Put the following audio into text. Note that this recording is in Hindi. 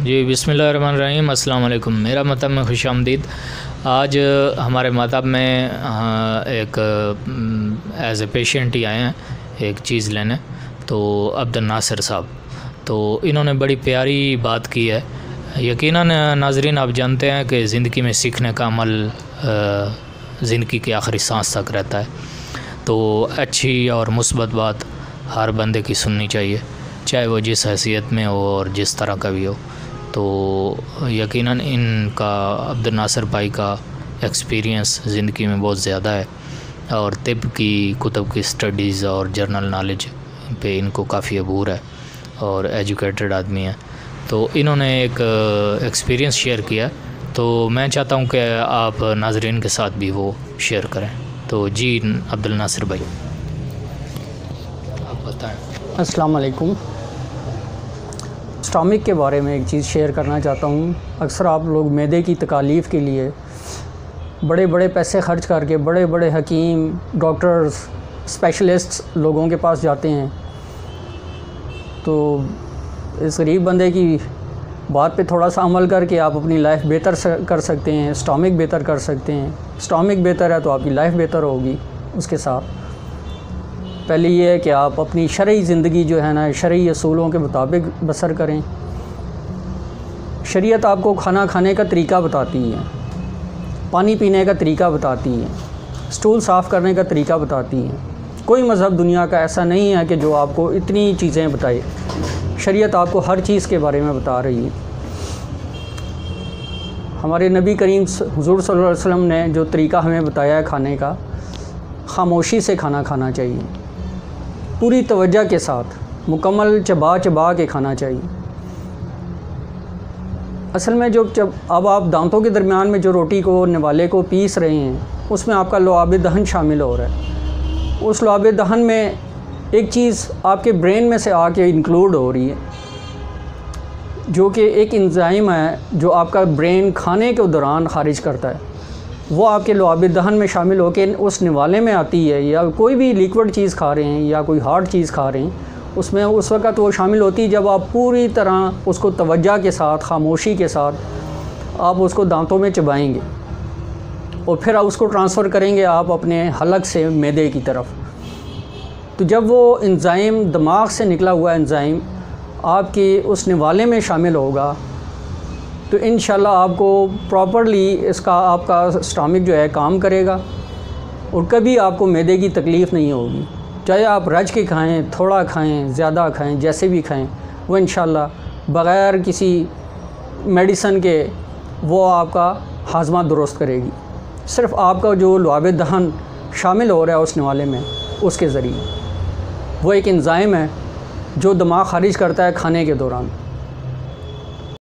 जी बिस्मिल्लाहिर्रहमानिर्रहीम, अस्सलाम वालेकुम। मेरा मतलब में खुश आमदीद। आज हमारे मतलब में एक एज़ ए पेशेंट ही आए हैं एक चीज़ लेने, तो अब्दुल नासिर साहब, तो इन्होंने बड़ी प्यारी बात की है। यकीनन नाज़रीन, आप जानते हैं कि ज़िंदगी में सीखने का अमल ज़िंदगी के आखिरी सांस तक रहता है, तो अच्छी और मुस्बत बात हर बंदे की सुननी चाहिए, चाहे वो जिस हैसियत में हो और जिस तरह का भी हो। तो यकीनन इनका अब्दुल नासिर भाई का एक्सपीरियंस ज़िंदगी में बहुत ज़्यादा है और तिब की कुतुब की स्टडीज़ और जर्नल नॉलेज पे इनको काफ़ी अबूर है और एजुकेटेड आदमी है। तो इन्होंने एक एक्सपीरियंस शेयर किया, तो मैं चाहता हूँ कि आप नाज़रीन के साथ भी वो शेयर करें। तो जी अब्दुल नासिर भाई, आप बताएं। अस्सलाम वालेकुम। स्टमक के बारे में एक चीज़ शेयर करना चाहता हूँ। अक्सर आप लोग मैदे की तकालीफ़ के लिए बड़े बड़े पैसे खर्च करके बड़े बड़े हकीम, डॉक्टर्स, स्पेशलिस्ट लोगों के पास जाते हैं, तो इस गरीब बंदे की बात पे थोड़ा सा अमल करके आप अपनी लाइफ बेहतर कर सकते हैं, स्टमक बेहतर कर सकते हैं। स्टमक बेहतर है तो आपकी लाइफ बेहतर होगी। उसके साथ पहले ये है कि आप अपनी शरई ज़िंदगी जो है ना, शरई असूलों के मुताबिक बसर करें। शरीयत आपको खाना खाने का तरीका बताती है, पानी पीने का तरीका बताती है, स्टूल साफ़ करने का तरीका बताती है। कोई मज़हब दुनिया का ऐसा नहीं है कि जो आपको इतनी चीज़ें बताए। शरीयत आपको हर चीज़ के बारे में बता रही है। हमारे नबी करीम हुज़ूर सल्लल्लाहु अलैहि वसल्लम ने जो तरीका हमें बताया है खाने का, खामोशी से खाना खाना चाहिए, पूरी तवज्जो के साथ, मुकम्मल चबा चबा के खाना चाहिए। असल में जब अब आप दांतों के दरमियान में जो रोटी को, निवाले को पीस रहे हैं, उसमें आपका लुआब दहन शामिल हो रहा है। उस लुआब दहन में एक चीज़ आपके ब्रेन में से आके इंक्लूड हो रही है, जो कि एक एंजाइम है जो आपका ब्रेन खाने के दौरान खारिज करता है। वो आपके लुआब दहन में शामिल होकर उस निवाले में आती है, या कोई भी लिक्विड चीज़ खा रहे हैं या कोई हार्ड चीज़ खा रहे हैं, उसमें उस वक़्त वो शामिल होती है जब आप पूरी तरह उसको तवज्जो के साथ, खामोशी के साथ आप उसको दांतों में चबाएंगे और फिर आप उसको ट्रांसफ़र करेंगे आप अपने हलक से मैदे की तरफ। तो जब वो एंजाइम, दिमाग से निकला हुआ एंजाइम आपके उस निवाले में शामिल होगा, तो इंशाल्लाह आपको प्रॉपर्ली इसका आपका स्टमक जो है काम करेगा और कभी आपको मैदे की तकलीफ़ नहीं होगी। चाहे आप रज के खाएं, थोड़ा खाएं, ज़्यादा खाएं, जैसे भी खाएं, वो इंशाल्लाह बग़ैर किसी मेडिसन के वो आपका हाजमा दुरुस्त करेगी। सिर्फ़ आपका जो लुआब दहन शामिल हो रहा है उस निवाले में, उसके ज़रिए। वो एक एंजाइम है जो दिमाग खारिज करता है खाने के दौरान।